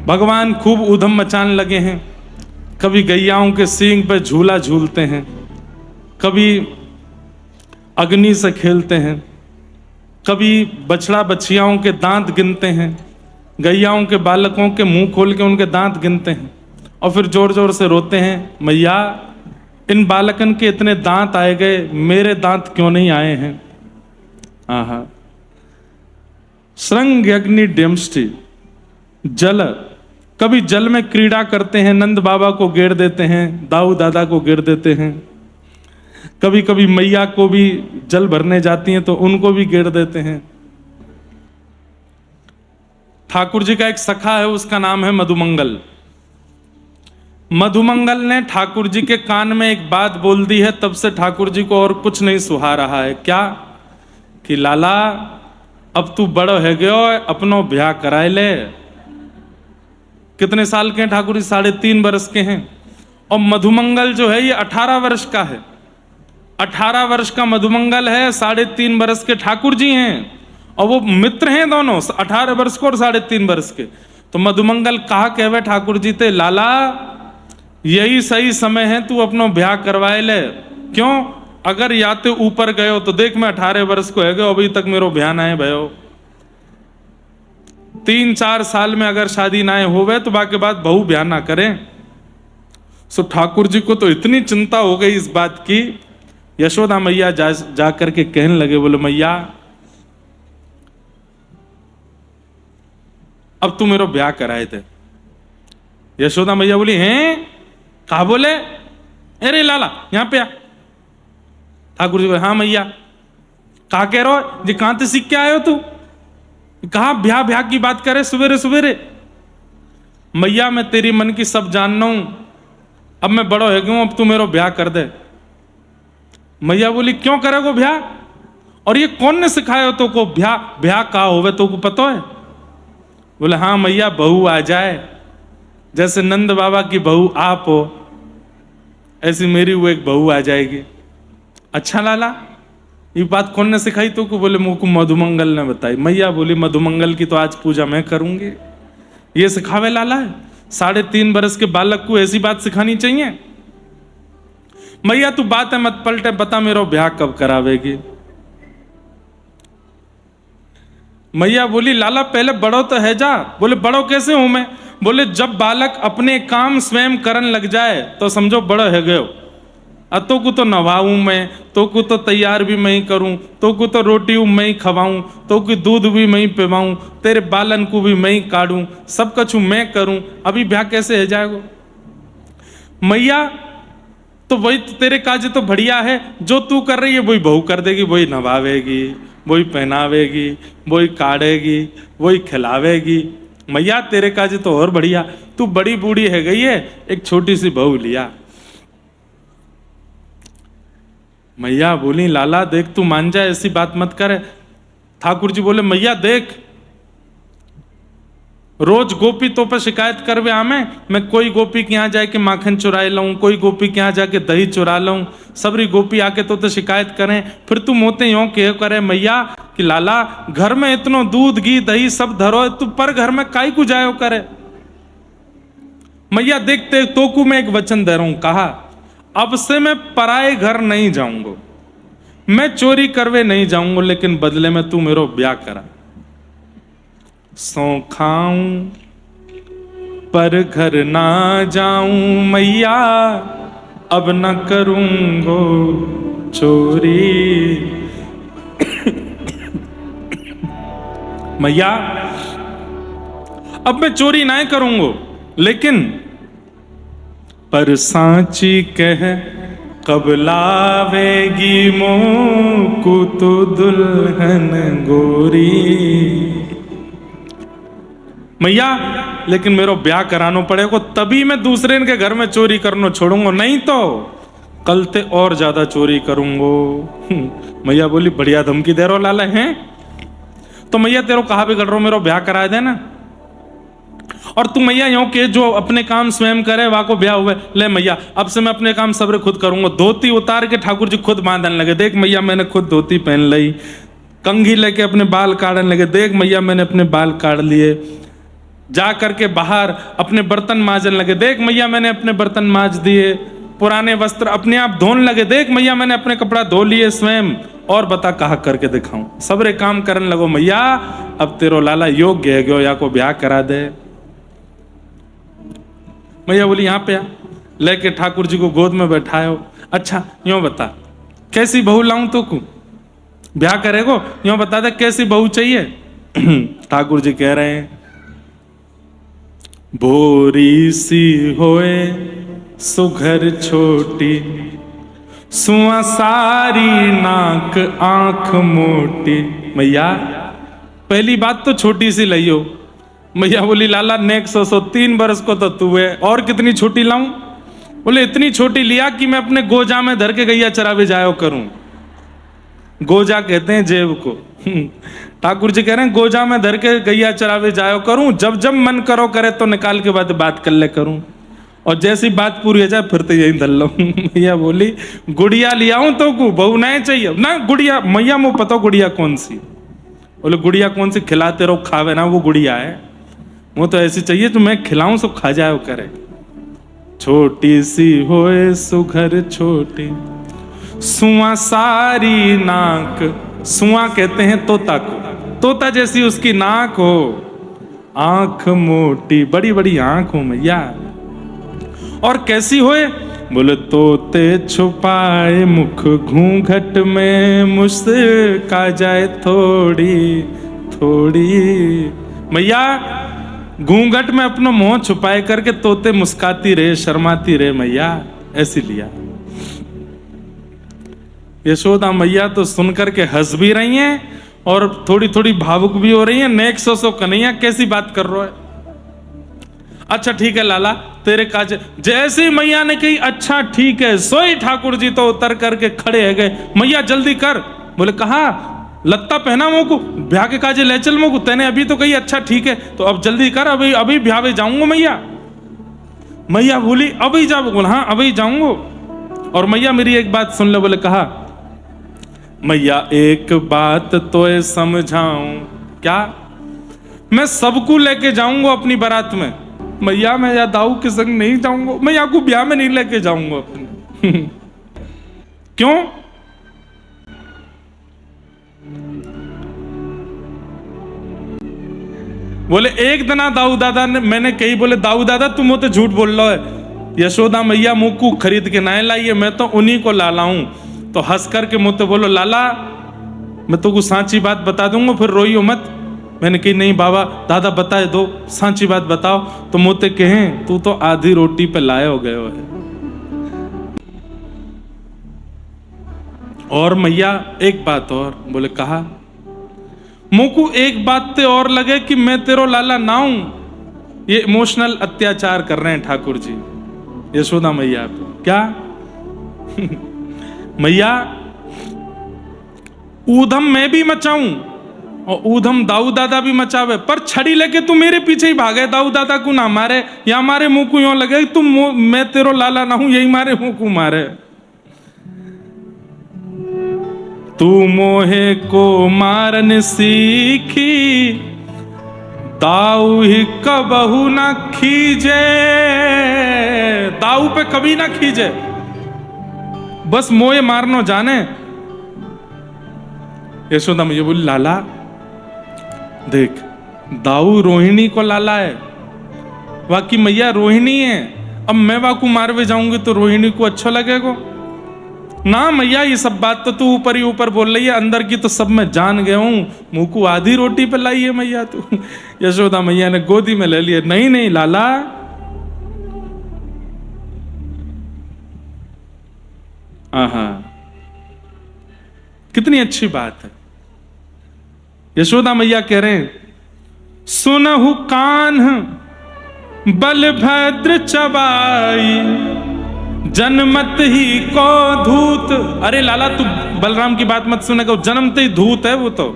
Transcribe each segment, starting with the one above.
भगवान खूब ऊधम मचाने लगे हैं। कभी गैयाओं के सींग पे झूला झूलते हैं, कभी अग्नि से खेलते हैं, कभी बछड़ा बछियाओं के दांत गिनते हैं, गैयाओं के बालकों के मुंह खोल के उनके दांत गिनते हैं और फिर जोर जोर से रोते हैं, मैया इन बालकन के इतने दांत आए गए, मेरे दांत क्यों नहीं आए हैं। आहा, श्रृंग अग्नि डेमष्टि जल, कभी जल में क्रीड़ा करते हैं, नंद बाबा को गेड़ देते हैं, दाऊ दादा को गेड़ देते हैं। कभी कभी मैया को भी जल भरने जाती हैं तो उनको भी गेड़ देते हैं। ठाकुर जी का एक सखा है, उसका नाम है मधुमंगल। मधुमंगल ने ठाकुर जी के कान में एक बात बोल दी है, तब से ठाकुर जी को और कुछ नहीं सुहा रहा है। क्या कि लाला अब तू बड़ो है गयो, अपनो ब्याह कराए ले। कितने साल के हैं ठाकुर जी? 3.5 वर्ष के हैं। और मधुमंगल जो है ये 18 वर्ष का है। 18 वर्ष का मधुमंगल है, 3.5 वर्ष के ठाकुर जी हैं, और वो मित्र हैं दोनों, 18 वर्ष को और 3.5 वर्ष के। तो मधुमंगल कहा कहवे ठाकुर जी थे, लाला यही सही समय है, तू अपनो ब्याह करवाए ले। क्यों? अगर याते ऊपर गयो तो देख मैं 18 वर्ष को है गयो, अभी तक मेरो ब्याह ना है भयो। 3-4 साल में अगर शादी ना होवे तो बाकी बात बहू ब्याह ना करें। सो ठाकुर जी को तो इतनी चिंता हो गई इस बात की, यशोदा मैया जा करके कहने लगे, बोले मैया अब तू मेरो ब्याह कराए थे। यशोदा मैया बोली, हैं कहा बोले? अरे लाला यहां पे आ। ठाकुर जी बोले, हाँ मैया। कहा कह रहे हो जी, कहां से सीख के आए हो तू? कहा ब्याह ब्याह की बात करे सवेरे सवेरे। मैया मैं तेरी मन की सब जानना हूं, अब मैं बड़ो है गया हूं, अब तू मेरो ब्याह कर दे। मैया बोली, क्यों करेगो ब्याह? और ये कौन ने सिखाया हो तो को ब्याह ब्याह का होवे तो को पता है? बोले, हाँ मैया बहू आ जाए, जैसे नंद बाबा की बहू आप हो ऐसी मेरी वो एक बहू आ जाएगी। अच्छा लाला ये बात कौन ने सिखाई तो को? बोले मुझको मधुमंगल ने बताई। मैया बोली, मधुमंगल की तो आज पूजा मैं करूंगी, ये सिखावे लाला है? 3.5 वर्ष के बालक को ऐसी बात सिखानी चाहिए? मैया तू बात है मत पलटे, बता मेरो ब्याह कब करावेगी। मैया बोली, लाला पहले बड़ो तो है जा। बोले, बड़ो कैसे हूं मैं? बोले, जब बालक अपने काम स्वयं करन लग जाए तो समझो बड़ो है गयो। तो को तो नवाऊं मैं, तो को तो तैयार भी मैं ही करूं, तो को तो रोटी मैं ही खवाऊं, तो को दूध भी मैं ही पिवाऊं, तेरे बालन को भी मैं ही काटूं, सब कछु मैं करूं, अभी ब्याह कैसे है जाएगो? मैया तो वही तेरे काज तो बढ़िया है, जो तू कर रही है वही बहू कर देगी, वही नवावेगी, वही पहनावेगी, वही काटेगी, वही खिलावेगी। मैया तेरे काज तो और बढ़िया, तू बड़ी बूढ़ी है गई है, एक छोटी सी बहू लिया। मैया बोली, लाला देख तू मान जा, ऐसी बात मत करे। ठाकुर जी बोले, मैया देख रोज गोपी तो पर शिकायत करवे हमें, मैं कोई गोपी के यहाँ जाके माखन चुराए लाऊं, कोई गोपी के यहाँ जाके दही चुरा लाऊं, सबरी गोपी आके तो शिकायत करें, फिर तू मोते यों कह करे मैया कि लाला घर में इतनो दूध घी दही सब धरो, तू पर घर में काई को जायो करे। मैया देखते तो को मैं एक वचन दे रहा हूं, कहा अब से मैं पराए घर नहीं जाऊंगा, मैं चोरी करवे नहीं जाऊंगा, लेकिन बदले में तू मेरो ब्याह करा। सौ खाऊं पर घर ना जाऊं मैया, अब न करूंगो चोरी। मैया अब मैं चोरी ना करूंगो, लेकिन पर सांची कह कब लावेगी मोकू तो दुल्हन गोरी। मैया लेकिन मेरो ब्याह करानो पड़ेगा, तभी मैं दूसरे के घर में चोरी करना छोड़ूंगा, नहीं तो कल ते और ज्यादा चोरी करूंगो। मैया बोली, बढ़िया धमकी दे रहो लाला हैं? तो मैया तेरो कहा बिगड़ रहा, मेरो ब्याह करा देना। और तू मैया यूं के जो अपने काम स्वयं करे वहां को ब्याह हुए, ले मैया अब से मैं अपने काम सबरे खुद करूंगा। धोती उतार के ठाकुर जी खुद बांधने लगे, देख मैया मैंने खुद धोती पहन ली। कंघी लेके अपने बाल काटने लगे, देख मैया मैंने अपने बाल काट लिए। जा करके बाहर अपने बर्तन मांजने लगे। देख मैया मैंने अपने बर्तन मांज दिए, पुराने वस्त्र अपने आप धोने लगे। देख मैया मैंने अपने कपड़ा धो लिए स्वयं, और बता कहा करके दिखाऊं। सबरे काम करने लगो मैया, अब तेरो लाला योग्य है गयो, या को ब्याह करा दे। मैया बोली यहाँ पे आ, लेके ठाकुर जी को गोद में बैठायो। अच्छा यूं बता कैसी बहू लाऊं तो को ब्याह करेगो, यूं बता दे कैसी बहू चाहिए। ठाकुर जी कह रहे हैं भोरी सी होए सुघर छोटी, सुआ सारी नाक आंख मोटी। मैया पहली बात तो छोटी सी लइयो। मैया बोली लाला नेक 103 बरस को तो तू है, और कितनी छोटी लाऊं। बोले इतनी छोटी लिया कि मैं अपने गोजा में धर के गैया चरावे जायो करूं। गोजा कहते हैं जेब को। ठाकुर जी कह रहे हैं गोजा में धर के गैया चरावे जायो करूं, जब जब मन करो करे तो निकाल के बाद बात कर ले करूं, और जैसी बात पूरी हो जाए फिर तो यही धर लो। मैया बोली गुड़िया लियाऊं तो को बहू नहीं चाहिए ना। गुड़िया मैया मुझे पता गुड़िया कौन सी। बोले गुड़िया कौन सी, खिलाते रहो खावे ना वो गुड़िया है, वो तो ऐसी चाहिए तो मैं खिलाऊं सो खा जाओ करे। छोटी सी होए सुघर छोटी, सुआ सारी नाक। सुआ कहते हैं तोता को, तोता जैसी उसकी नाक हो, आंख मोटी, बड़ी बड़ी आंख हो मैया। और कैसी होए, बोले तोते छुपाए मुख घूंघट में, मुस्का जाए थोड़ी थोड़ी। मैया घूंघट में अपना मुंह छुपाए करके तोते मुस्काती रहे, शर्माती रहे मैया, ऐसी लिया। यशोदा मैया तो सुनकर के हंस भी रही हैं और थोड़ी थोड़ी भावुक भी हो रही हैं। नेक सो कन्हैया कैसी बात कर रहे हो। अच्छा ठीक है लाला तेरे काज। जैसे मैया ने कही अच्छा ठीक है, सोई ठाकुर जी तो उतर करके खड़े है गए। मैया जल्दी कर। बोले कहा लत्ता पहना मोको, ब्याह के काजे ले चल मोको। तेने अभी तो कही अच्छा ठीक है, तो अब जल्दी कर, अभी अभी ब्याह जाऊंगा मैया। मैया बोली अभी जा। बोला हाँ अभी जाऊंगा। और मैया मेरी एक बात सुन ले। बोले कहा मैया एक बात तो समझाऊं। क्या? मैं सबको लेके जाऊंगा अपनी बारात में। मैया मैं या दाऊ के संग नहीं जाऊंगा, मैं आपको ब्याह में नहीं लेके जाऊंगा अपने। क्यों? बोले एक दिना दाऊ दादा ने मैंने कही, बोले दाऊ दादा तुम वो तो झूठ बोल रहे हो, यशोदा मैया मुंह को खरीद के ना लाई है, मैं तो उन्हीं को ला लाऊं। तो हंस करके मुझे बोलो लाला मैं तो कुछ सांची बात बता दूंगा, फिर रोइयो मत। मैंने कही नहीं बाबा दादा बताए दो, सांची बात बताओ। तो मोते कहें तू तो आधी रोटी पे लाए हो गए है। और मैया एक बात और। बोले कहा मुझको एक बात ते और लगे कि मैं तेरो लाला ना हूं। ये इमोशनल अत्याचार कर रहे हैं ठाकुर जी यशोदा मैया पे। क्या? मैया ऊधम मैं भी मचाऊं और ऊधम दाऊ दादा भी मचावे, पर छड़ी लेके तू मेरे पीछे ही भागे, दाऊ दादा को ना मारे या मारे मुंह को यूं लगे तुम मैं तेरो लाला ना हूं, यही मारे मुंह को मारे। तू मोहे को मारन सीखी, दाऊ ही कबहू ना खींचे। दाऊ पे कभी ना खींचे, बस मोहे मारनो जाने। यशोदा मैया बोली लाला देख दाऊ रोहिणी को लाला है, वाकी मैया रोहिणी है। अब मैं वाकू मारवे जाऊंगी तो रोहिणी को अच्छा लगेगा ना। मैया ये सब बात तो तू ऊपर ही ऊपर बोल रही है, अंदर की तो सब मैं जान गया हूं। मुंह को आधी रोटी पे लाई है मैया तू। यशोदा मैया ने गोदी में ले लिया। नहीं नहीं लाला, आहा कितनी अच्छी बात है। यशोदा मैया कह रहे हैं सुनहु कान्ह बलभद्र चबाई, जन्मत ही को धूत। अरे लाला तू बलराम की बात मत सुनेगा, जन्मते ही धूत है वो तो।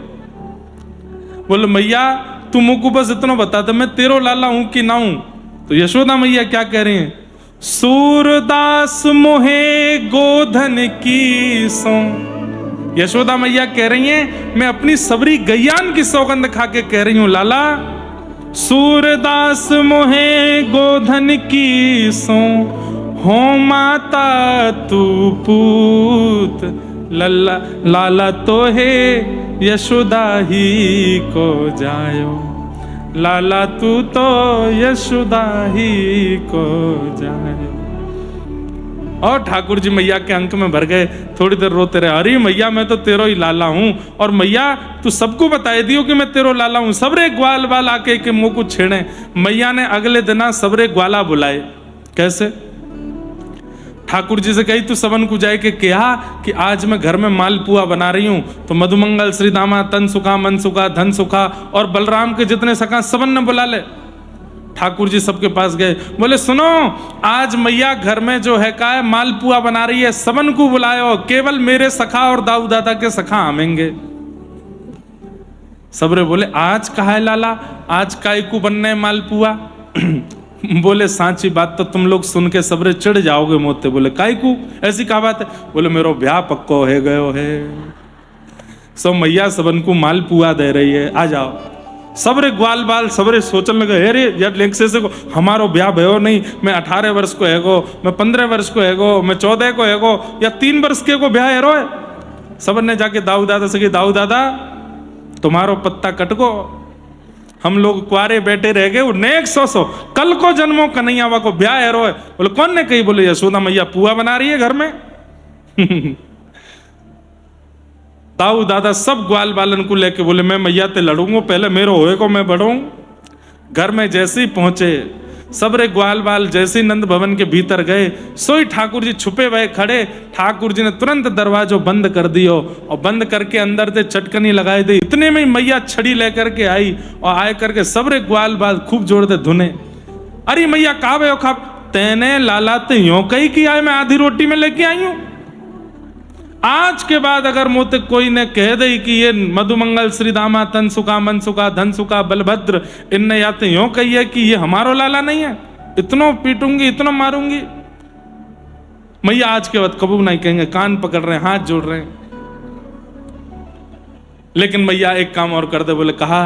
बोले मैया तू मुझको बस इतना बता दे मैं तेरो लाला हूं कि ना हूं। तो यशोदा मैया क्या कह रही हैं, सूरदास मोहे गोधन की सो। यशोदा मैया कह रही हैं मैं अपनी सबरी गैयान की सौगंध खा के कह रही हूं लाला सूरदास मोहे गोधन की सो, हो माता तू पूत, लल्ला लाला तो है यशोदा ही को जायो, लाला तू तो यशोदा ही को जायो। और ठाकुर जी मैया के अंक में भर गए, थोड़ी देर रोते रहे, अरे मैया मैं तो तेरो ही लाला हूं, और मैया तू सबको बताए दियो कि मैं तेरो लाला हूं। सबरे ग्वाल बाल आके के मुंह को छेड़े। मैया ने अगले दिन सबरे ग्वाला बुलाए। कैसे? ठाकुर जी से कही तू सबन को जाए के कहा कि आज मैं घर में मालपुआ बना रही हूं, तो मधुमंगल, श्री दामा, तन सुखा, मन सुखा, धन सुखा और बलराम के जितने सखा सबन ने बुला ले। ठाकुर जी सबके पास गए, बोले सुनो आज मैया घर में जो है का मालपुआ बना रही है, सबन को बुलायो, केवल मेरे सखा और दाऊ दादा के सखा आवेंगे। सबरे बोले आज कहा है लाला, आज काय को बनना है मालपुआ? बोले सांची बात तो तुम लोग सुन के सबरे चिढ़ जाओगे मोते। बोले काय को, ऐसी क्या बात है? बोले मेरो ब्याह पक्को है गयो है, सो मैया सबन को मालपुआ दे रही है, आ जाओ। सबरे ग्वाल बाल सबरे सोचने लगे, अरे यार लेक्से से को हमारो ब्याह भयो नहीं, मैं 18 वर्ष को हैगो, मैं 15 वर्ष को हैगो, मैं 14 को हैगो, या 3 वर्ष के को ब्याह है। सबन ने जाके दाऊ दादा से कही, दाऊ दादा तुम्हारो पत्ता कटको, हम लोग कुआरे बैठे रह गए, नेक्स्ट सो कल को जन्मो कन्हैया को ब्याह है। बोले कौन ने कही? बोले यशोदा मैया पुआ बना रही है घर में। दाऊ दादा सब ग्वाल बालन को लेके बोले मैं मैया ते लड़ूंगा, पहले मेरो होए को मैं बढ़ूं। घर में जैसे ही पहुंचे, सबरे ग्वाल बाल जैसे नंद भवन के भीतर गए, सोई ठाकुर जी छुपे हुए खड़े। ठाकुर जी ने तुरंत दरवाजो बंद कर दियो और बंद करके अंदर से चटकनी लगाई दी। इतने में मैया छड़ी लेकर के आई और आए करके सबरे ग्वाल बाल खूब जोर दे धुने। अरे मैया कहा भयो खा, तेने लाला ते यो कही कि आए मैं आधी रोटी में लेके आई हूं। आज के बाद अगर मुझे कोई ने कह दे कि ये मधुमंगल, श्री दामा, तन सुखा, मन सुखा, धन सुखा, बलभद्र, इनने या तो यूं कही है कि ये हमारो लाला नहीं है, इतनो पीटूंगी, इतना मारूंगी। मैया आज के बाद कबू नहीं कहेंगे, कान पकड़ रहे हैं, हाथ जोड़ रहे हैं। लेकिन मैया एक काम और कर दे, बोले कहा,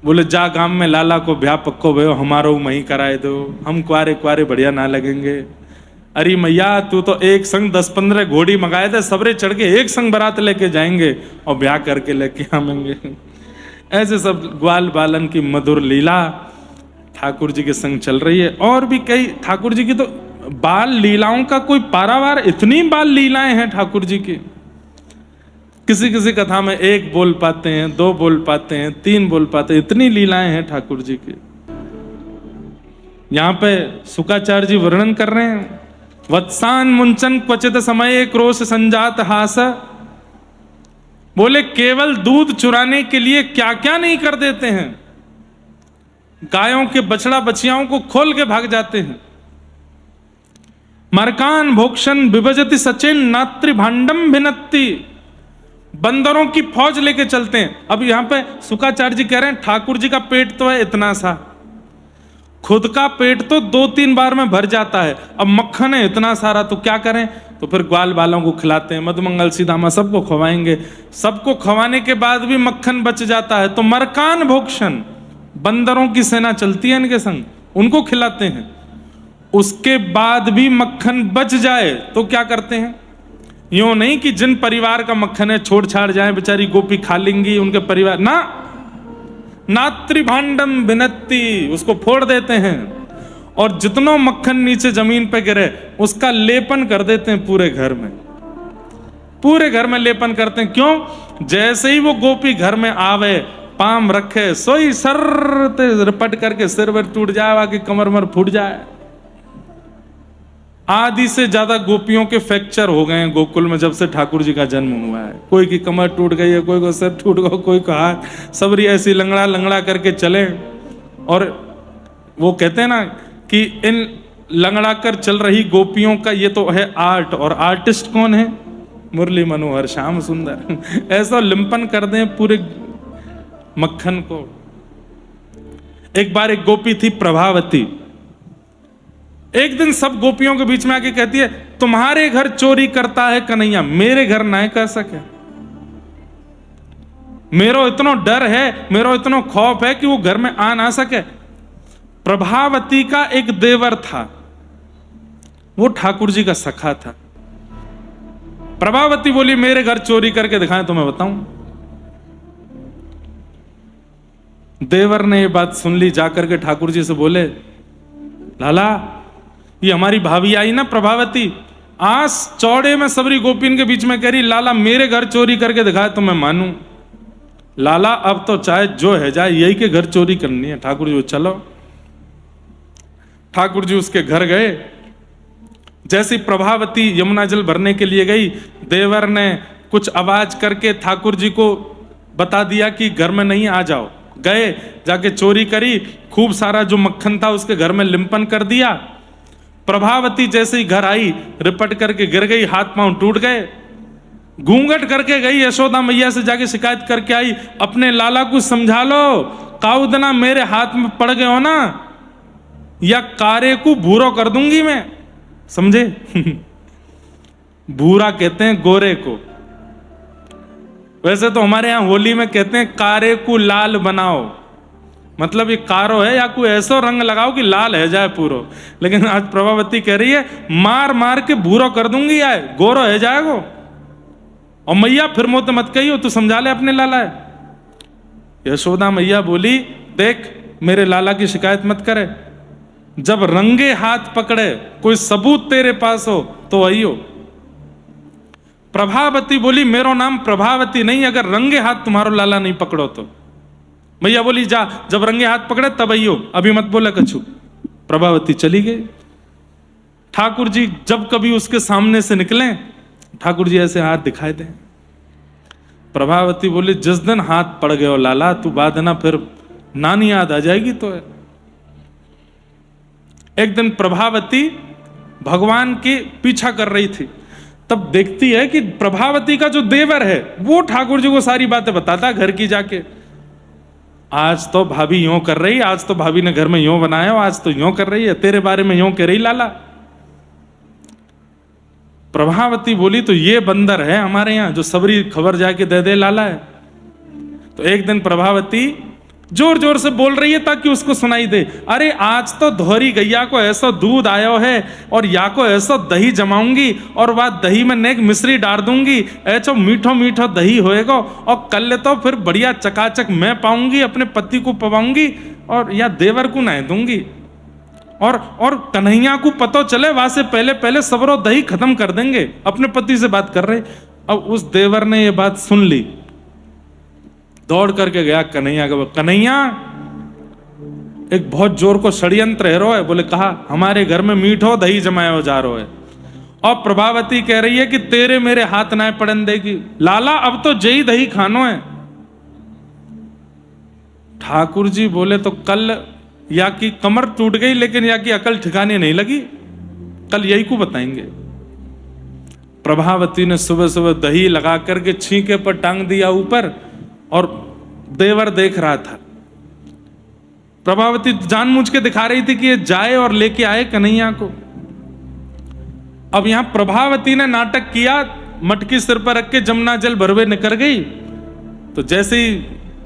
बोले जा गांव में लाला को ब्याह पक्को भयो, हमारो वहीं कराए दो, हम कुआरे कुआरे बढ़िया ना लगेंगे। अरे मैया तू तो एक संग 10-15 घोड़ी मंगाए थे, सबरे चढ़ के एक संग बारात लेके जाएंगे और ब्याह करके लेके आवेंगे। ऐसे सब ग्वाल बालन की मधुर लीला ठाकुर जी के संग चल रही है। और भी कई ठाकुर जी की तो बाल लीलाओं का कोई पारावार, इतनी बाल लीलाएं हैं ठाकुर जी की। किसी किसी कथा में 1 बोल पाते हैं, 2 बोल पाते हैं, 3 बोल पाते हैं, इतनी लीलाएं हैं ठाकुर जी की। यहां पे शुकाचार्य जी वर्णन कर रहे हैं, वत्सान मुंचन क्वचित समय क्रोश संजात हास। बोले केवल दूध चुराने के लिए क्या क्या नहीं कर देते हैं। गायों के बछड़ा बछियाओं को खोल के भाग जाते हैं। मरकान भोक्षण विभजति सचिन नात्री भांडम भिन्नति, बंदरों की फौज लेके चलते हैं। अब यहां पे शुकाचार्य जी कह रहे हैं ठाकुर जी का पेट तो है इतना सा, खुद का पेट तो 2-3 बार में भर जाता है, अब मक्खन है इतना सारा, तो क्या करें? तो फिर ग्वाल बालों को खिलाते हैं, मधुमंगल, सीधामा सबको खवाएंगे। सबको खवाने के बाद भी मक्खन बच जाता है तो मरकान भोक्षण, बंदरों की सेना चलती है इनके संग, उनको खिलाते हैं। उसके बाद भी मक्खन बच जाए तो क्या करते हैं? यूं नहीं कि जिन परिवार का मक्खन है छोड़ छाड़ जाए, बेचारी गोपी खा लेंगी, उनके परिवार ना, नात्री भांडम भिन्नति, उसको फोड़ देते हैं और जितनो मक्खन नीचे जमीन पे गिरे उसका लेपन कर देते हैं पूरे घर में। पूरे घर में लेपन करते हैं। क्यों? जैसे ही वो गोपी घर में आवे, पाम रखे, सोई सर रपट करके सिर वर टूट जाए, बाकी कमर मर फूट जाए। आधी से ज्यादा गोपियों के फ्रैक्चर हो गए हैं गोकुल में जब से ठाकुर जी का जन्म हुआ है। कोई की कमर टूट गई है, कोई को सिर टूट गया, कोई का हाथ, सबरी ऐसी लंगड़ा लंगड़ा करके चले। और वो कहते हैं ना कि इन लंगड़ा कर चल रही गोपियों का ये तो है आर्ट, और आर्टिस्ट कौन है? मुरली मनोहर, श्याम सुंदर। ऐसा लिंपन कर दें पूरे मक्खन को। एक बार एक गोपी थी प्रभावती, एक दिन सब गोपियों के बीच में आके कहती है तुम्हारे घर चोरी करता है कन्हैया, मेरे घर ना कर सके। मेरो इतना डर है, मेरो इतना खौफ है कि वो घर में आ ना सके। प्रभावती का एक देवर था, वो ठाकुर जी का सखा था। प्रभावती बोली मेरे घर चोरी करके दिखाएं तो मैं बताऊं। देवर ने ये बात सुन ली, जाकर के ठाकुर जी से बोले, लाला ये हमारी भाभी आई ना प्रभावती, आस चौड़े में सबरी गोपीन के बीच में कह रही लाला मेरे घर चोरी करके दिखाए तो मैं मानूं। लाला अब तो चाहे जो है जाए, यही के घर चोरी करनी है। ठाकुर जी चलो। ठाकुर जी उसके घर गए। जैसी प्रभावती यमुना जल भरने के लिए गई, देवर ने कुछ आवाज करके ठाकुर जी को बता दिया कि घर में नहीं, आ जाओ। गए, जाके चोरी करी, खूब सारा जो मक्खन था उसके घर में लिंपन कर दिया। प्रभावती जैसे ही घर आई, रिपट करके गिर गई, हाथ पांव टूट गए। घूंघट करके गई, यशोदा मैया से जाके शिकायत करके आई, अपने लाला को समझा लो, काउदना मेरे हाथ में पड़ गए हो ना, या कारे को भूरो कर दूंगी मैं। समझे? भूरा कहते हैं गोरे को, वैसे तो हमारे यहां होली में कहते हैं कारे को लाल बनाओ, मतलब ये कारो है या कोई ऐसा रंग लगाओ कि लाल है जाए पूरो। लेकिन आज प्रभावती कह रही है मार मार के भूरो कर दूंगी, आए गोरो है जाएगो। और मैया फिर मोते मत कही हो, तू समझा ले अपने लाला है। यशोदा मैया बोली देख मेरे लाला की शिकायत मत करे, जब रंगे हाथ पकड़े कोई सबूत तेरे पास हो तो आई हो। प्रभावती बोली मेरो नाम प्रभावती नहीं, अगर रंगे हाथ तुम्हारो लाला नहीं पकड़ो तो। मैया बोली जा, जब रंगे हाथ पकड़े तब आई हो, अभी मत बोला कछु। प्रभावती चली गई। ठाकुर जी जब कभी उसके सामने से निकले, ठाकुर जी ऐसे हाथ दिखाए दे। प्रभावती बोली जिस दिन हाथ पड़ गए हो लाला, तू बाद ना फिर नानी याद आ जाएगी। तो एक दिन प्रभावती भगवान के पीछा कर रही थी, तब देखती है कि प्रभावती का जो देवर है वो ठाकुर जी को सारी बातें बताता है घर की जाके। आज तो भाभी यूं कर रही, आज तो भाभी ने घर में यूं बनाया, आज तो यूं कर रही है, तेरे बारे में यूं कह रही लाला। प्रभावती बोली तो ये बंदर है हमारे यहां जो सबरी खबर जाके दे दे लाला है। तो एक दिन प्रभावती जोर जोर से बोल रही है ताकि उसको सुनाई दे, अरे आज तो धोरी गैया को ऐसा दूध आयो है और या को ऐसा दही जमाऊंगी और वह दही में नेक मिश्री डाल दूंगी, ऐचो मीठो मीठो दही होएगा और कल तो फिर बढ़िया चकाचक मैं पाऊंगी, अपने पति को पवाऊंगी और या देवर को नह दूंगी और कन्हैया को पता चले वहां से पहले पहले सबरो दही खत्म कर देंगे। अपने पति से बात कर रहे। अब उस देवर ने ये बात सुन ली, दौड़ करके गया कन्हैया के। कन्हैया एक बहुत जोर को षड्यंत्र है रो है, बोले कहा हमारे घर में मीठो दही जमाया जा रहा है। और प्रभावती कह रही है कि तेरे मेरे हाथ ना पड़न देगी लाला, अब तो जई दही खानो है। ठाकुर जी बोले तो कल या की कमर टूट गई लेकिन या की अकल ठिकाने नहीं लगी, कल यही को बताएंगे। प्रभावती ने सुबह सुबह दही लगा करके छींके पर टांग दिया ऊपर और देवर देख रहा था। प्रभावती जानबूझ के दिखा रही थी कि ये जाए और लेके आए कन्हैया को। अब यहां प्रभावती ने नाटक किया, मटकी सिर पर रख के जमुना जल भरवे निकल गई। तो जैसे ही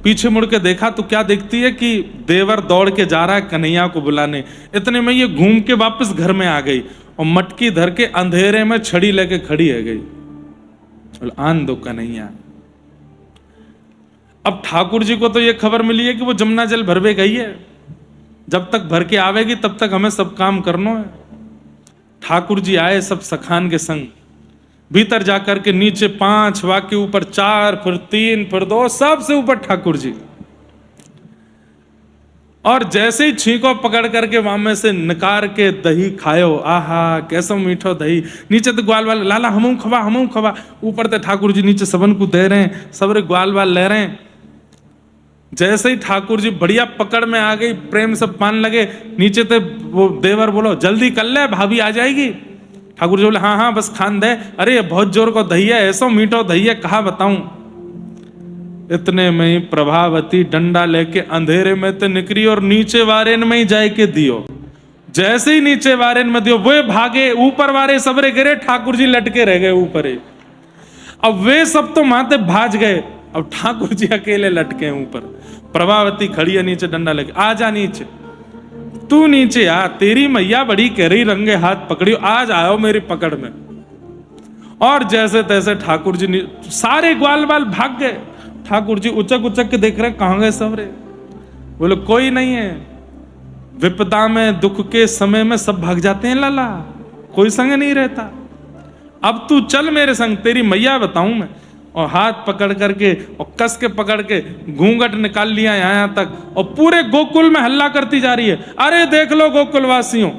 पीछे मुड़ के देखा तो क्या देखती है कि देवर दौड़ के जा रहा है कन्हैया को बुलाने। इतने में ये घूम के वापस घर में आ गई और मटकी धर के अंधेरे में छड़ी लेके खड़ी है गई। आन दो कन्हैया। अब ठाकुर जी को तो ये खबर मिली है कि वो जमुना जल भरवे गई है, जब तक भर के आवेगी तब तक हमें सब काम करना है। ठाकुर जी आए सब सखान के संग, भीतर जाकर के नीचे 5 वाक्य, ऊपर 4, फिर 3, फिर 2, सबसे ऊपर ठाकुर जी। और जैसे ही छींको पकड़ करके वहां में से निकार के दही खायो, आहा कैसा मीठो दही। नीचे तो ग्वाल वाल लाला हमू खवा, ऊपर तो ठाकुर जी नीचे सबन को दे रहे हैं, सबरे ग्वाल वाल ले रहे हैं। जैसे ही ठाकुर जी बढ़िया पकड़ में आ गई, प्रेम से पान लगे, नीचे तो वो देवर बोलो जल्दी कर ले भाभी आ जाएगी। ठाकुर जी बोले हाँ हाँ बस खान दे। अरे बहुत जोर को दही है, ऐसा मीठो दही है, कहा बताऊं। इतने में ही प्रभावती डंडा लेके अंधेरे में तो निकली और नीचे वारेन में ही जाए के दियो। जैसे ही नीचे वारेन में दियो वे भागे, ऊपर वारे सबरे गिरे, ठाकुर जी लटके रह गए ऊपर ही। अब वे सब तो माते भाज गए, अब ठाकुर जी अकेले लटके हैं ऊपर, प्रभावती खड़ी है नीचे डंडा लेके, आ जा नीचे, तू नीचे आ, तेरी मैया बड़ी कह रही रंगे हाथ पकड़ियो, आज आयो मेरी पकड़ में। और जैसे तैसे ठाकुर जी सारे ग्वाल बाल भाग गए। ठाकुर जी उचक उचक के देख रहे कहां गए सब रे। बोले कोई नहीं है, विपदा में दुख के समय में सब भाग जाते हैं लाला, कोई संग नहीं रहता। अब तू चल मेरे संग, तेरी मैया बताऊं मैं। और हाथ पकड़ करके और कस के पकड़ के घूंघट निकाल लिया यहां तक, और पूरे गोकुल में हल्ला करती जा रही है, अरे देख लो गोकुलवासियों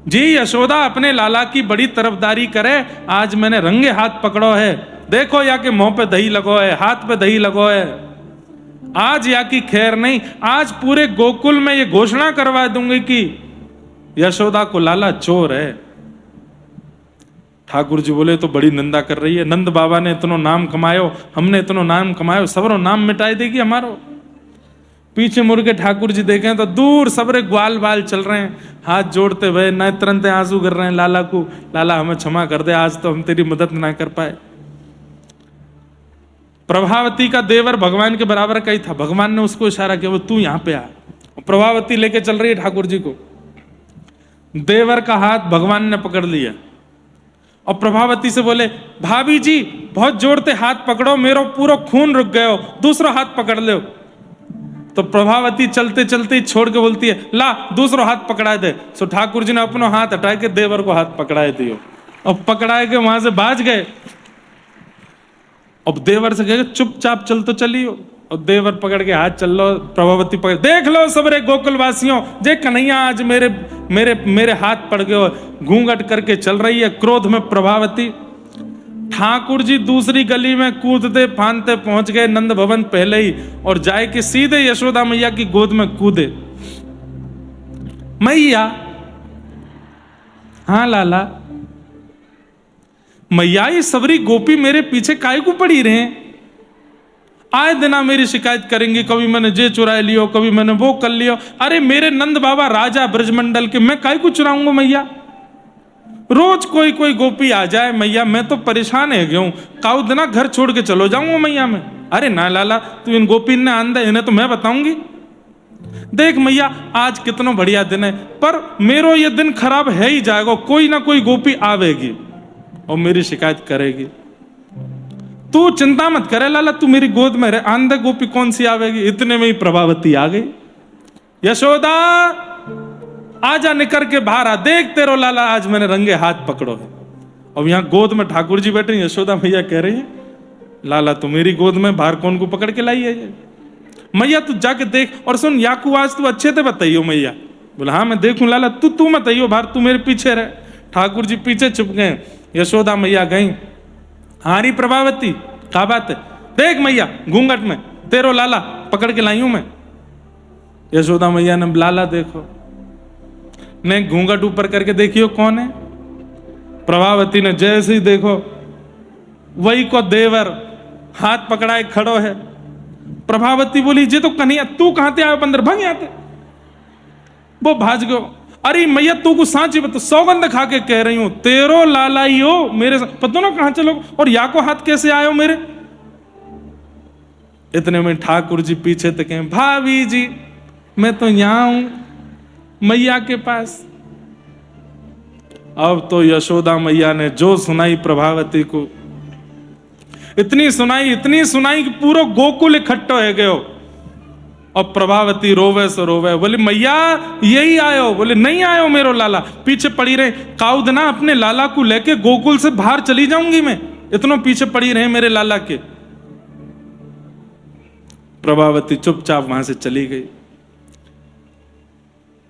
जी, यशोदा अपने लाला की बड़ी तरफदारी करे, आज मैंने रंगे हाथ पकड़ो है, देखो या के मुंह पे दही लगो है, हाथ पे दही लगो है, आज या की खैर नहीं, आज पूरे गोकुल में ये घोषणा करवा दूंगी कि यशोदा को लाला चोर है। ठाकुर जी बोले तो बड़ी निंदा कर रही है, नंद बाबा ने इतनो नाम कमायो, हमने इतनो नाम कमायो, सबरो नाम मिटाई देगी हमारो। पीछे मुड़ के ठाकुर जी देखें तो दूर सबरे ग्वाल बाल चल रहे हैं, हाथ जोड़ते हुए तुरंत आंसू गिर रहे हैं लाला को, लाला हमें क्षमा कर दे, आज तो हम तेरी मदद ना कर पाए। प्रभावती का देवर भगवान के बराबर का ही था, भगवान ने उसको इशारा किया, वो तू यहां पे आ। प्रभावती लेके चल रही है ठाकुर जी को, देवर का हाथ भगवान ने पकड़ लिया और प्रभावती से बोले, भाभी जी बहुत जोर से हाथ पकड़ो, मेरो पूरा खून रुक गयो, दूसरा हाथ पकड़ लो। तो प्रभावती चलते चलते छोड़ के बोलती है, ला दूसरा हाथ पकड़ा दे। सो ठाकुर जी ने अपना हाथ हटा के देवर को हाथ पकड़ाए दियो, और पकड़ाए के वहां से भाज गए। अब देवर से कहे चुपचाप चल तो चलियो, और देवर पकड़ के हाथ चल लो, प्रभावती पकड़, देख लो सबरे गोकुलवासियों, जे कन्हैया आज मेरे मेरे मेरे हाथ पड़ गए, घूंघट करके चल रही है क्रोध में प्रभावती। ठाकुर जी दूसरी गली में कूदते फांदते पहुंच गए नंद भवन पहले ही, और जाए के सीधे यशोदा मैया की गोद में कूदे। मैया, हाँ लाला, मैया ये सबरी गोपी मेरे पीछे काहे को पड़ी रहे, आए दिना मेरी शिकायत करेंगी, कभी मैंने जे चुरा लियो, कभी मैंने वो कर लियो। अरे मेरे नंद बाबा राजा ब्रजमंडल के, मैं काहे को चुराऊंगा मैया, रोज कोई कोई गोपी आ जाए मैया, मैं तो परेशान है गया हूं, काऊ दिना घर छोड़ के चलो जाऊंगा मैया मैं। अरे ना लाला, तू इन गोपी ने आंदा, इन्हें तो मैं बताऊंगी। देख मैया आज कितना बढ़िया दिन है, पर मेरो ये दिन खराब है ही जाएगा, कोई ना कोई गोपी आवेगी और मेरी शिकायत करेगी। तू चिंता मत करे लाला, तू मेरी गोद में रहे, आंधे गोपी कौन सी आवेगी। इतने में ही प्रभावती आ गई, यशोदा आजा निकर के बाहर आ, देख तेरो लाला आज मैंने रंगे हाथ पकड़ो है। अब यहां गोद में ठाकुर जी बैठे, यशोदा मैया कह रही है, लाला तू मेरी गोद में बाहर कौन को पकड़ के लाई है ये? मैया तू जाके देख, और सुन याकू आज तू अच्छे से बताइयो मैया। बोला हाँ मैं देखूं लाला, तू मत आइयो बाहर, तू मेरे पीछे रहे। ठाकुर जी पीछे छुप गए, यशोदा मैया गई, हारी प्रभावती क्या बात है, देख मैया घूंघट में तेरो लाला पकड़ के लाई हूं मैं। यशोदा मैया ने लाला देखो, ने घूंघट ऊपर करके देखियो कौन है। प्रभावती ने जैसे ही देखो, वही को देवर हाथ पकड़ाए खड़ो है। प्रभावती बोली, जे तो कन्हैया, तू कहां ते आयो बंदर, भग आते। वो भाज गयो, अरे मैया तू को सांची बता, सौगंध खा के कह रही हूं, तेरो लाला ही हो मेरे, पता ना कहां चलो, और या को हाथ कैसे आयो मेरे। इतने में ठाकुर जी पीछे तक, भाभी जी मैं तो यहां हूं मैया के पास। अब तो यशोदा मैया ने जो सुनाई प्रभावती को, इतनी सुनाई कि पूरा गोकुल इकट्ठा हो गयो। और प्रभावती रोवे सो रोवे, बोले मैया यही आयो, बोले नहीं आयो मेरो लाला, पीछे पड़ी रहे, काउदना अपने लाला को लेके गोकुल से बाहर चली जाऊंगी मैं, इतनों पीछे पड़ी रहे मेरे लाला के। प्रभावती चुपचाप वहां से चली गई।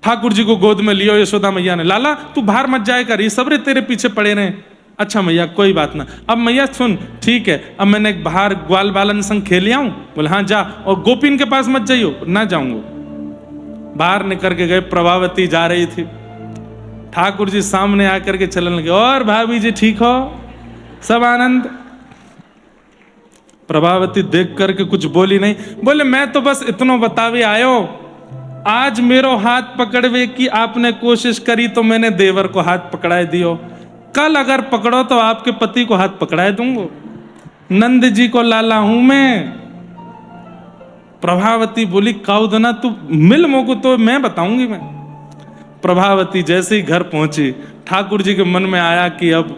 ठाकुर जी को गोद में लियो यशोदा मैया ने, लाला तू बाहर मत जाए कर, ये सबरे तेरे पीछे पड़े रहे। अच्छा मैया कोई बात ना, अब मैया सुन ठीक है, अब मैंने बाहर ग्वाल बालन संग खेल आऊं। बोले हाँ जा, और गोपीन के पास मत जाइयो, ना जाऊंगा। बाहर निकल के गए, प्रभावती जा रही थी, ठाकुर जी सामने आकर के चलने लगे, और भाभी जी ठीक हो, सब आनंद। प्रभावती देख करके कुछ बोली नहीं, बोले मैं तो बस इतना बतावे आयो, आज मेरो हाथ पकड़वे की आपने कोशिश करी तो मैंने देवर को हाथ पकड़ाए दियो, कल अगर पकड़ो तो आपके पति को हाथ पकड़ाए दूंगा। नंद जी को लाला हूं मैं। प्रभावती बोली काउदना तू मिल मोको तो मैं बताऊंगी मैं। प्रभावती जैसे ही घर पहुंची, ठाकुर जी के मन में आया कि अब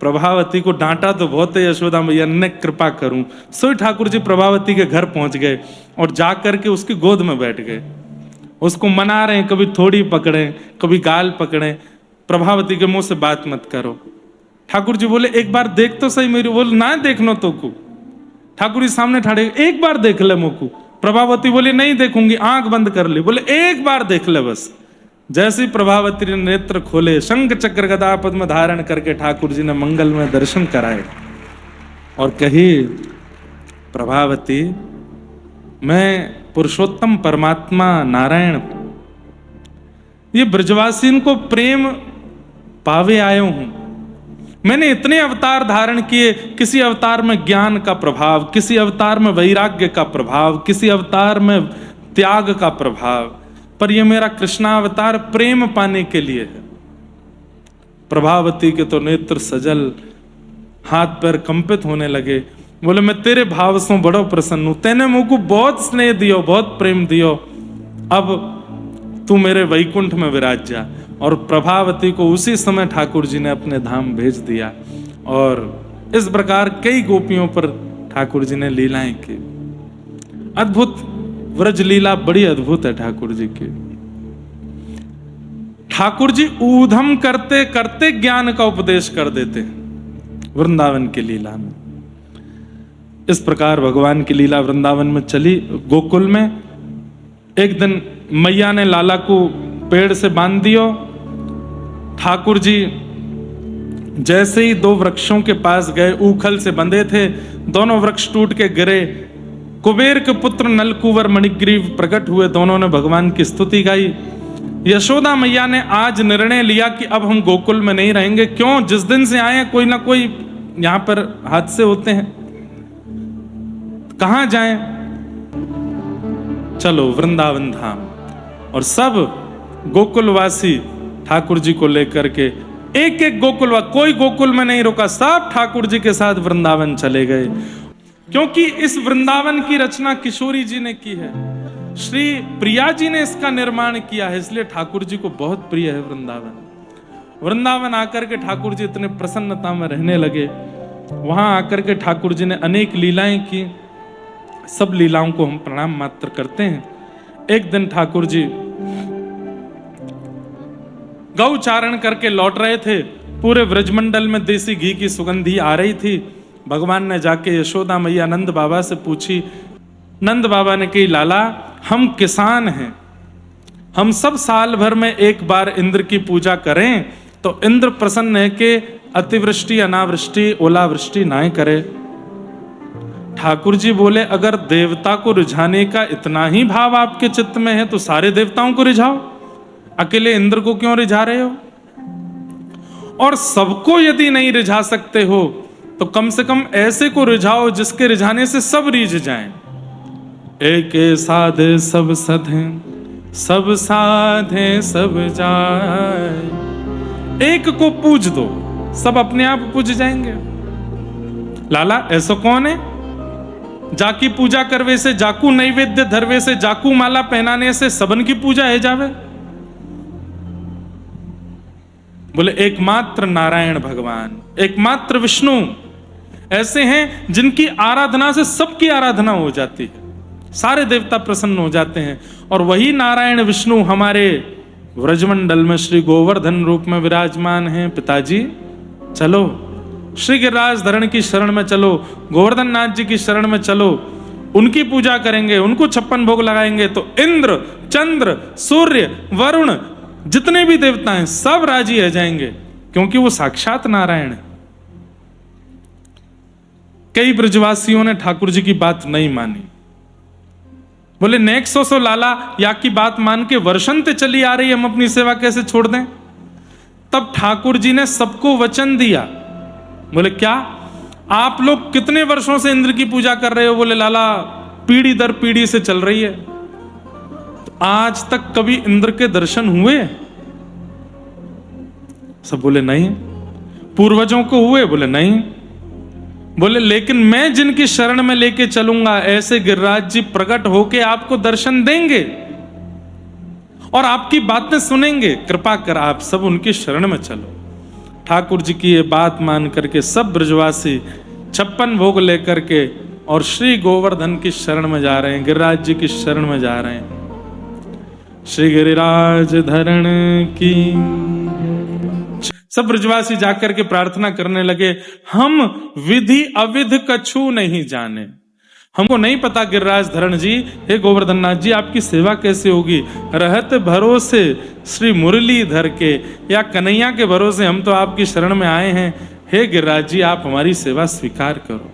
प्रभावती को डांटा तो बहुत है यशोदा मैया ने, कृपा करूं। सो ठाकुर जी प्रभावती के घर पहुंच गए और जाकर के उसकी गोद में बैठ गए। उसको मना रहे हैं, कभी थोड़ी पकड़े, कभी गाल पकड़े। प्रभावती के मुंह से बात मत करो। ठाकुर जी बोले एक बार देख तो सही मेरी। बोले ना देखनो तो को। ठाकुर जी सामने ठाड़े, एक बार देख ले मोकू। प्रभावती बोली नहीं देखूंगी, आंख बंद कर ली। बोले एक बार देख ले बस। जैसे प्रभावती ने नेत्र खोले, शंख चक्र गदा पद्म धारण करके ठाकुर जी ने मंगल में दर्शन कराए और कही, प्रभावती मैं पुरुषोत्तम परमात्मा नारायण ये ब्रजवासियों को प्रेम पावे आयो हूं। मैंने इतने अवतार धारण किए, किसी अवतार में ज्ञान का प्रभाव, किसी अवतार में वैराग्य का प्रभाव, किसी अवतार में त्याग का प्रभाव, पर यह मेरा कृष्णावतार प्रेम पाने के लिए है। प्रभावती के तो नेत्र सजल, हाथ पैर कंपित होने लगे। बोले मैं तेरे भाव से बड़ो प्रसन्न हूं, तेने मुझको बहुत स्नेह दियो, बहुत प्रेम दियो, अब तू मेरे वैकुंठ में विराज जा। और प्रभावती को उसी समय ठाकुर जी ने अपने धाम भेज दिया और इस प्रकार कई गोपियों पर ठाकुर जी ने लीलाएं की। अद्भुत व्रज लीला बड़ी अद्भुत है ठाकुर जी की। ठाकुर जी ऊधम करते करते ज्ञान का उपदेश कर देते हैं वृंदावन की लीला में। इस प्रकार भगवान की लीला वृंदावन में चली। गोकुल में एक दिन मैया ने लाला को पेड़ से बांध दियो। ठाकुर जी जैसे ही दो वृक्षों के पास गए, ऊखल से बंधे थे, दोनों वृक्ष टूट के गिरे। कुबेर के पुत्र नलकुवर मणिग्रीव प्रकट हुए, दोनों ने भगवान की स्तुति गाई। यशोदा मैया ने आज निर्णय लिया कि अब हम गोकुल में नहीं रहेंगे। क्यों? जिस दिन से आए कोई ना कोई यहां पर हादसे होते हैं, कहां जाएं? चलो वृंदावन धाम। और सब गोकुलवासी ठाकुर जी को लेकर के एक एक कोई गोकुल में नहीं रुका, सब ठाकुर जी के साथ वृंदावन चले गए। क्योंकि इस वृंदावन की रचना किशोरी जी ने की है, श्री प्रिया जी ने इसका निर्माण किया है, इसलिए ठाकुर जी को बहुत प्रिय है वृंदावन। वृंदावन आकर के ठाकुर जी इतने प्रसन्नता में रहने लगे। वहां आकर के ठाकुर जी ने अनेक लीलाएं की। सब लीलाओं को हम प्रणाम मात्र करते हैं। एक दिन ठाकुर जी गौ चारण करके लौट रहे थे। पूरे व्रजमंडल में देसी घी की सुगंधी आ रही थी। भगवान ने जाके यशोदा मैया नंद बाबा से पूछी। नंद बाबा ने कही, लाला हम किसान हैं, हम सब साल भर में एक बार इंद्र की पूजा करें तो इंद्र प्रसन्न है कि अतिवृष्टि अनावृष्टि ओलावृष्टि ना करे। ठाकुर जी बोले, अगर देवता को रिझाने का इतना ही भाव आपके चित्त में है तो सारे देवताओं को रिझाओ, अकेले इंद्र को क्यों रिझा रहे हो? और सबको यदि नहीं रिझा सकते हो तो कम से कम ऐसे को रिझाओ जिसके रिझाने से सब रीझ जाएं। एक साधे सब सधे, सब साधे सब जाए। एक को पूज दो, सब अपने आप पूज जाएंगे। लाला ऐसा कौन है? जाकी पूजा करवे से, जाकू नैवेद्य धरवे से, जाकू माला पहनाने से सबन की पूजा है जावे? बोले एकमात्र नारायण भगवान, एकमात्र विष्णु ऐसे हैं जिनकी आराधना से सबकी आराधना हो जाती है, सारे देवता प्रसन्न हो जाते हैं। और वही नारायण विष्णु हमारे व्रजमंडल में श्री गोवर्धन रूप में विराजमान हैं। पिताजी चलो श्री गिरिराज धरण की शरण में चलो, गोवर्धन नाथ जी की शरण में चलो, उनकी पूजा करेंगे, उनको 56 भोग लगाएंगे तो इंद्र चंद्र सूर्य वरुण जितने भी देवता हैं सब राजी हो जाएंगे, क्योंकि वो साक्षात नारायण है। कई ब्रजवासियों ने ठाकुर जी की बात नहीं मानी। बोले नेक्सो सो लाला या की बात मान के वर्षंत चली आ रही, हम अपनी सेवा कैसे छोड़ दें? तब ठाकुर जी ने सबको वचन दिया। बोले क्या आप लोग कितने वर्षों से इंद्र की पूजा कर रहे हो? बोले लाला पीढ़ी दर पीढ़ी से चल रही है। तो आज तक कभी इंद्र के दर्शन हुए? सब बोले नहीं। पूर्वजों को हुए? बोले नहीं। बोले लेकिन मैं जिनकी शरण में लेके चलूंगा ऐसे गिरिराज जी प्रकट होके आपको दर्शन देंगे और आपकी बातें सुनेंगे, कृपा कर आप सब उनकी शरण में चलो। ठाकुर जी की ये बात मान करके सब ब्रजवासी 56 भोग लेकर के और श्री गोवर्धन की शरण में जा रहे हैं, गिरिराज जी की शरण में जा रहे हैं। श्री गिरिराज धरण की सब ब्रजवासी जाकर के प्रार्थना करने लगे, हम विधि अविध कछु नहीं जाने, हमको नहीं पता गिरिराज धरण जी, हे गोवर्धन नाथ जी आपकी सेवा कैसे होगी। रहत भरोसे श्री मुरलीधर के या कन्हैया के भरोसे हम तो आपकी शरण में आए हैं, हे गिरिराज जी आप हमारी सेवा स्वीकार करो।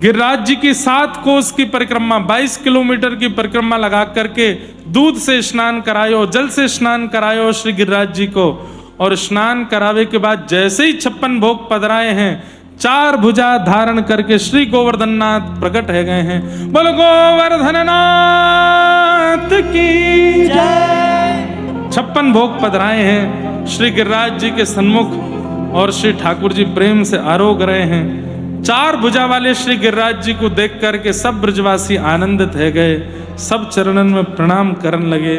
गिरिराज जी की 7 कोस की परिक्रमा 22 किलोमीटर की परिक्रमा लगा करके दूध से स्नान करायो, जल से स्नान करायो श्री गिरिराज जी को, और स्नान करावे के बाद जैसे ही 56 भोग पधराए हैं 4 भुजा धारण करके श्री गोवर्धन नाथ प्रकट है गए हैं। बोलो गोवर्धन नाथ की जय। 56 भोग पधराए हैं श्री गिरिराज जी के सन्मुख और श्री ठाकुर जी प्रेम से आरोग रहे हैं। 4 भुजा वाले श्री गिरिराज जी को देख करके सब ब्रजवासी आनंदित है गए, सब चरणन में प्रणाम करने लगे।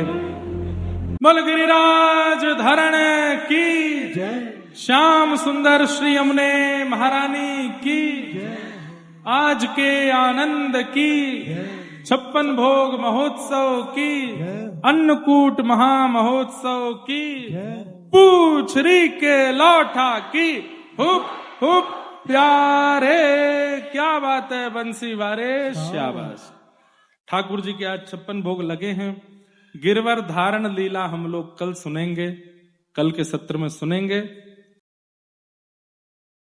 बोल गिरिराज धरण की जय। श्याम सुंदर श्री यमुने महारानी की जय। आज के आनंद की 56 भोग महोत्सव की, अन्नकूट महामहोत्सव की, पूछरी के लौठा की, हुप हुप प्यारे। क्या बात है बंसी वारे, शाबाश। ठाकुर जी के आज 56 भोग लगे हैं। गिरवर धारण लीला हम लोग कल सुनेंगे, कल के सत्र में सुनेंगे।